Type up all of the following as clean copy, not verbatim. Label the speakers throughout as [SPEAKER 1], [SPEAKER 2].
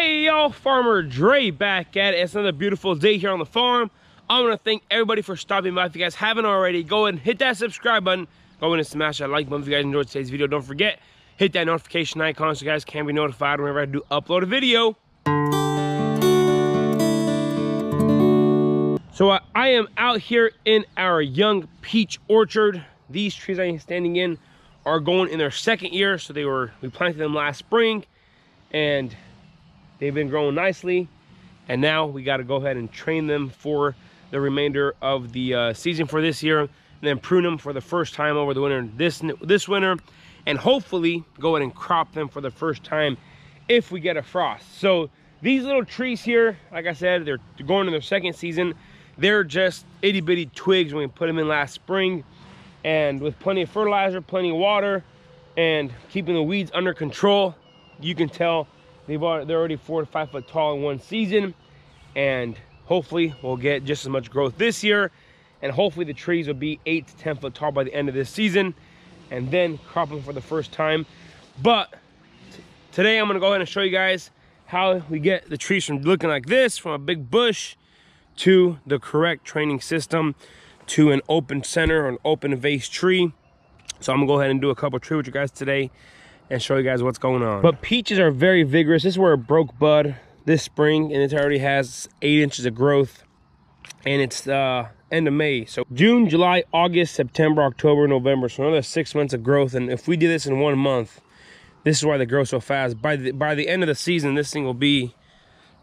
[SPEAKER 1] Hey y'all, Farmer Dre back at it. It's another beautiful day here on the farm. I want to thank everybody for stopping by. If you guys haven't already, go ahead and hit that subscribe button. Go ahead and smash that like button if you guys enjoyed today's video. Don't forget, hit that notification icon so you guys can be notified whenever I do upload a video. So I am out here in our young peach orchard. These trees I am standing in are going in their second year. So we planted them last spring and they've been growing nicely, and now we got to go ahead and train them for the remainder of the season for this year, and then prune them for the first time over the winter this winter, and hopefully go ahead and crop them for the first time if we get a frost. So these little trees here, like I said, they're going in their second season. They're just itty bitty twigs when we put them in last spring, and with plenty of fertilizer, plenty of water, and keeping the weeds under control, you can tell they're already 4 to 5 foot tall in one season, and hopefully we'll get just as much growth this year, and hopefully the trees will be 8 to 10 foot tall by the end of this season, and then crop them for the first time. But today I'm gonna go ahead and show you guys how we get the trees from looking like this, from a big bush, to the correct training system, to an open center or an open vase tree. So I'm gonna go ahead and do a couple trees with you guys today and show you guys what's going on. But peaches are very vigorous. This is where it broke bud this spring, and it already has 8 inches of growth, and it's end of May. So June, July, August, September, October, November. So another 6 months of growth. And if we did this in 1 month, this is why they grow so fast. By the end of the season, this thing will be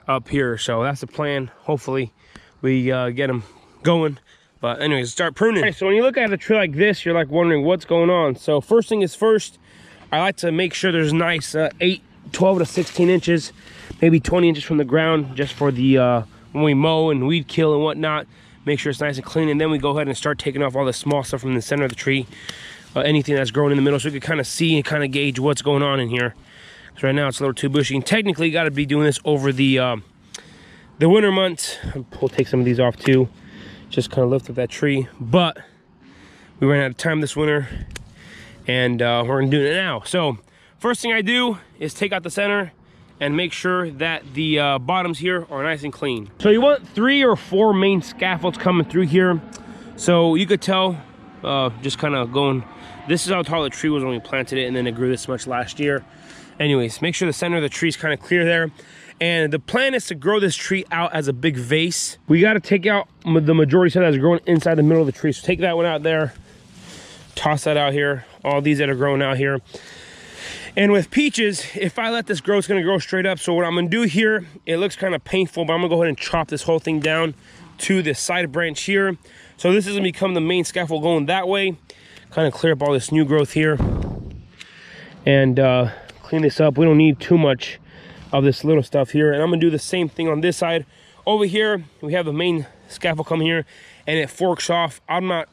[SPEAKER 1] up here. So that's the plan. Hopefully we get them going. But anyways, start pruning. All right, so when you look at a tree like this, you're like wondering what's going on. So first thing is first, I like to make sure there's nice 12 to 16 inches, maybe 20 inches from the ground, just for the when we mow and weed kill and whatnot. Make sure it's nice and clean, and then we go ahead and start taking off all the small stuff from the center of the tree, anything that's growing in the middle, so we can kind of see and kind of gauge what's going on in here. So right now it's a little too bushy, and technically you got to be doing this over the winter months. We'll take some of these off too, just kind of lift up that tree. But we ran out of time this winter, and we're gonna do it now. So first thing I do is take out the center and make sure that the bottoms here are nice and clean. So you want 3 or 4 main scaffolds coming through here. So you could tell, just kind of going, this is how tall the tree was when we planted it, and then it grew this much last year. Anyways, make sure the center of the tree is kind of clear there. And the plan is to grow this tree out as a big vase. We got to take out the majority stuff that's growing inside the middle of the tree. So take that one out there, toss that out here, all these that are growing out here. And with peaches, if I let this grow, it's gonna grow straight up. So what I'm gonna do here, it looks kind of painful, but I'm gonna go ahead and chop this whole thing down to the side branch here. So this is gonna become the main scaffold going that way. Kind of clear up all this new growth here and clean this up. We don't need too much of this little stuff here. And I'm gonna do the same thing on this side. Over here, we have the main scaffold coming here, and it forks off. I'm not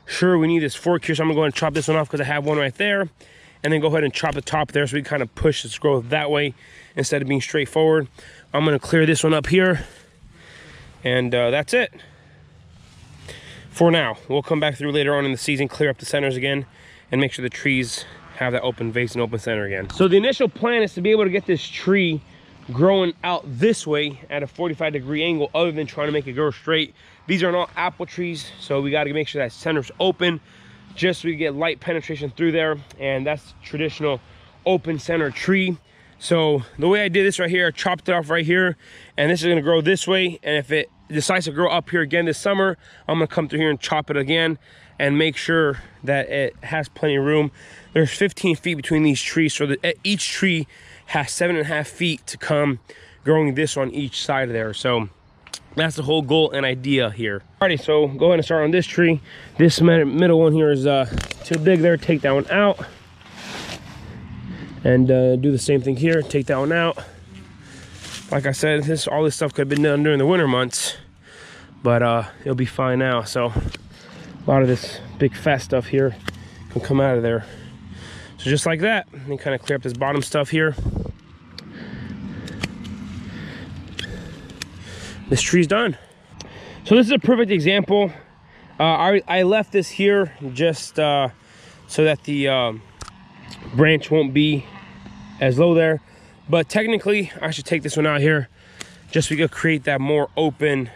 [SPEAKER 1] sure we need this fork here, so I'm gonna go ahead and chop this one off because I have one right there, and then go ahead and chop the top there so we kind of push this growth that way instead of being straightforward. I'm gonna clear this one up here, and that's it for now. We'll come back through later on in the season, clear up the centers again, and make sure the trees have that open vase and open center again. So the initial plan is to be able to get this tree growing out this way at a 45-degree angle, other than trying to make it grow straight. These are not apple trees, so we got to make sure that center's open, just so we get light penetration through there, and that's traditional open center tree. So the way I did this right here, I chopped it off right here, and this is going to grow this way. And if it decides to grow up here again this summer, I'm going to come through here and chop it again and make sure that it has plenty of room. There's 15 feet between these trees, so that each tree has 7.5 feet to come growing this on each side of there. So that's the whole goal and idea here. Alrighty, so go ahead and start on this tree. This middle one here is too big there. Take that one out. And do the same thing here. Take that one out. Like I said, all this stuff could have been done during the winter months, but it'll be fine now. So a lot of this big fat stuff here can come out of there. So just like that, and kind of clear up this bottom stuff here. This tree's done. So this is a perfect example. I left this here just so that the branch won't be as low there. But technically, I should take this one out here just so we could create that more open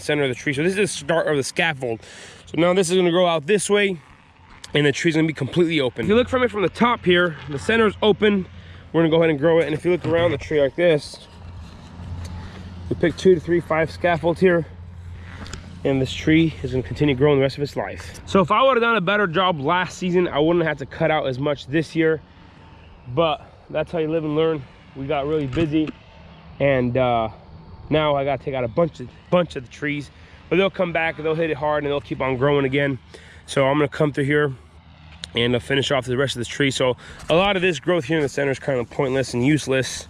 [SPEAKER 1] center of the tree. So this is the start of the scaffold. So now this is gonna grow out this way, and the tree's gonna be completely open. If you look from it from the top here, the center is open. We're gonna go ahead and grow it. And if you look around the tree like this, we picked 2 to 3, 5 scaffolds here. And this tree is gonna continue growing the rest of its life. So if I would have done a better job last season, I wouldn't have to cut out as much this year. But that's how you live and learn. We got really busy, and now I gotta take out a bunch of the trees. But they'll come back and they'll hit it hard and they'll keep on growing again. So I'm gonna come through here and finish off the rest of this tree. So a lot of this growth here in the center is kind of pointless and useless.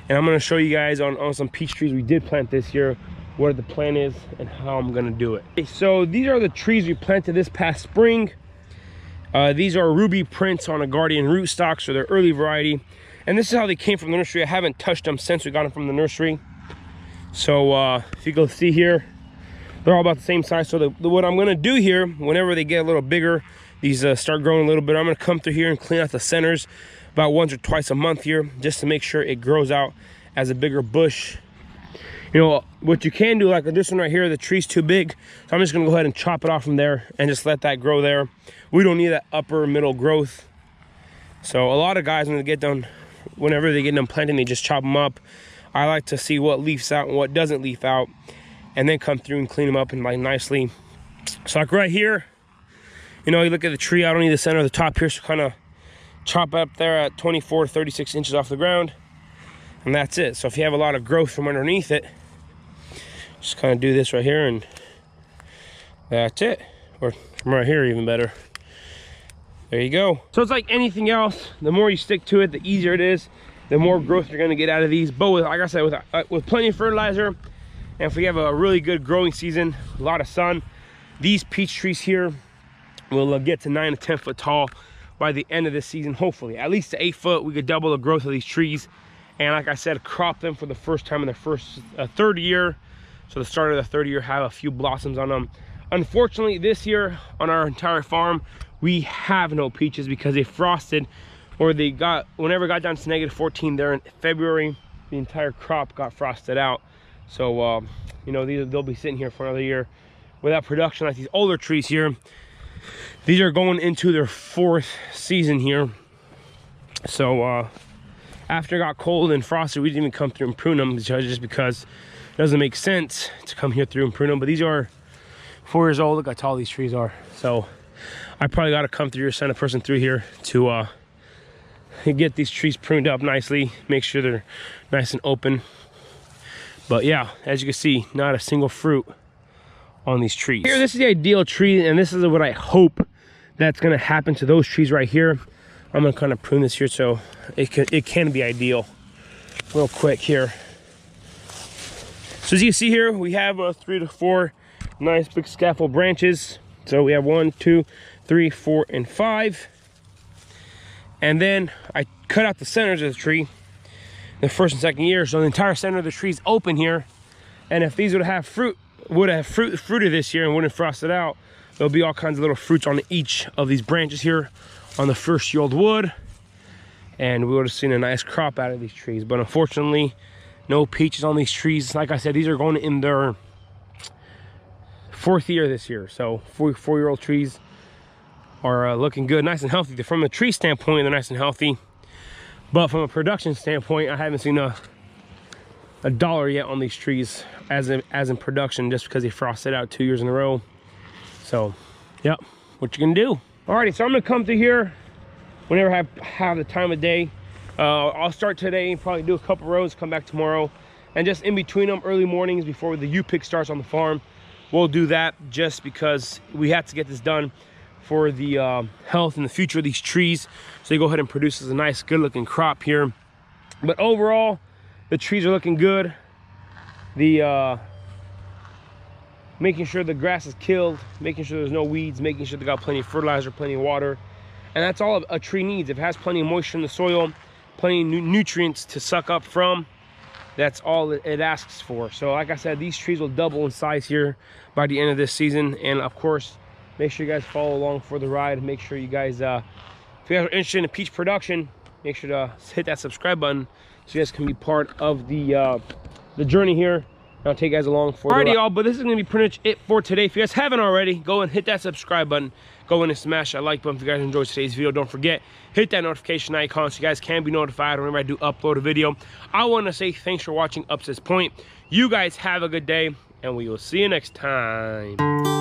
[SPEAKER 1] And I'm gonna show you guys on some peach trees we did plant this year, what the plan is and how I'm gonna do it. Okay, so these are the trees we planted this past spring. These are Ruby Prince on a Guardian rootstock, so they're early variety. And this is how they came from the nursery. I haven't touched them since we got them from the nursery. So if you go see here, they're all about the same size. So what I'm gonna do here, whenever they get a little bigger, these start growing a little bit, I'm gonna come through here and clean out the centers about once or twice a month here, just to make sure it grows out as a bigger bush. You know, what you can do, like this one right here, the tree's too big, so I'm just gonna go ahead and chop it off from there and just let that grow there. We don't need that upper middle growth. So a lot of guys, when they get done, whenever they get them planting, they just chop them up. I like to see what leaves out and what doesn't leaf out, and then come through and clean them up and like nicely. So like right here, you know, you look at the tree, I don't need the center of the top here, so kind of chop up there at 24 to 36 inches off the ground, and that's it. So if you have a lot of growth from underneath it, just kind of do this right here, and that's it. Or from right here, even better. There you go. So it's like anything else, the more you stick to it, the easier it is, the more growth you're gonna get out of these. But with, like I said, with plenty of fertilizer, and if we have a really good growing season, a lot of sun, these peach trees here will get to 9 to 10 foot tall by the end of this season, hopefully. At least to 8 foot, we could double the growth of these trees. And like I said, crop them for the first time in their third year. So the start of the third year, have a few blossoms on them. Unfortunately, this year on our entire farm, we have no peaches because they frosted, or they got, whenever it got down to -14 there in February, the entire crop got frosted out. So, you know, they'll be sitting here for another year without production like these older trees here. These are going into their 4th season here. So, after it got cold and frosted, we didn't even come through and prune them just because it doesn't make sense to come here through and prune them. But these are 4 years old. Look how tall these trees are. So I probably got to come through here, send a person through here to get these trees pruned up nicely, make sure they're nice and open. But yeah, as you can see, not a single fruit on these trees. Here, this is the ideal tree, and this is what I hope that's going to happen to those trees right here. I'm going to kind of prune this here so it can be ideal. Real quick here. So as you can see here, we have 3 to 4 nice big scaffold branches. So we have 1, 2, 3, 4, and 5. And then I cut out the centers of the tree the first and second year, so the entire center of the tree is open here. And if these would have fruited this year and wouldn't have frosted out, there'll be all kinds of little fruits on each of these branches here on the first year old wood, and we would have seen a nice crop out of these trees. But unfortunately, no peaches on these trees. Like I said, these are going in their 4th year this year, so 4-year-old trees are looking good, nice and healthy. From a tree standpoint, they're nice and healthy, but from a production standpoint, I haven't seen a dollar yet on these trees as in production, just because they frosted out 2 years in a row. So yep, what you can do. Alrighty, so I'm gonna come through here whenever I have the time of day. I'll start today, probably do a couple rows, come back tomorrow, and just in between them, early mornings before the U-pick starts on the farm, we'll do that, just because we have to get this done for the health and the future of these trees, so they go ahead and produce a nice, good-looking crop here. But overall, the trees are looking good. The making sure the grass is killed, making sure there's no weeds, making sure they got plenty of fertilizer, plenty of water, and that's all a tree needs. If it has plenty of moisture in the soil, plenty of nutrients to suck up from, that's all it asks for. So like I said, these trees will double in size here by the end of this season. And of course, make sure you guys follow along for the ride. Make sure you guys, if you guys are interested in peach production, make sure to hit that subscribe button so you guys can be part of the journey here. I'll take you guys along for alrighty, y'all, but this is gonna be pretty much it for today. If you guys haven't already, go and hit that subscribe button. Go in and smash that like button if you guys enjoyed today's video. Don't forget, hit that notification icon so you guys can be notified whenever I do upload a video. I want to say thanks for watching up to this point. You guys have a good day, and we will see you next time.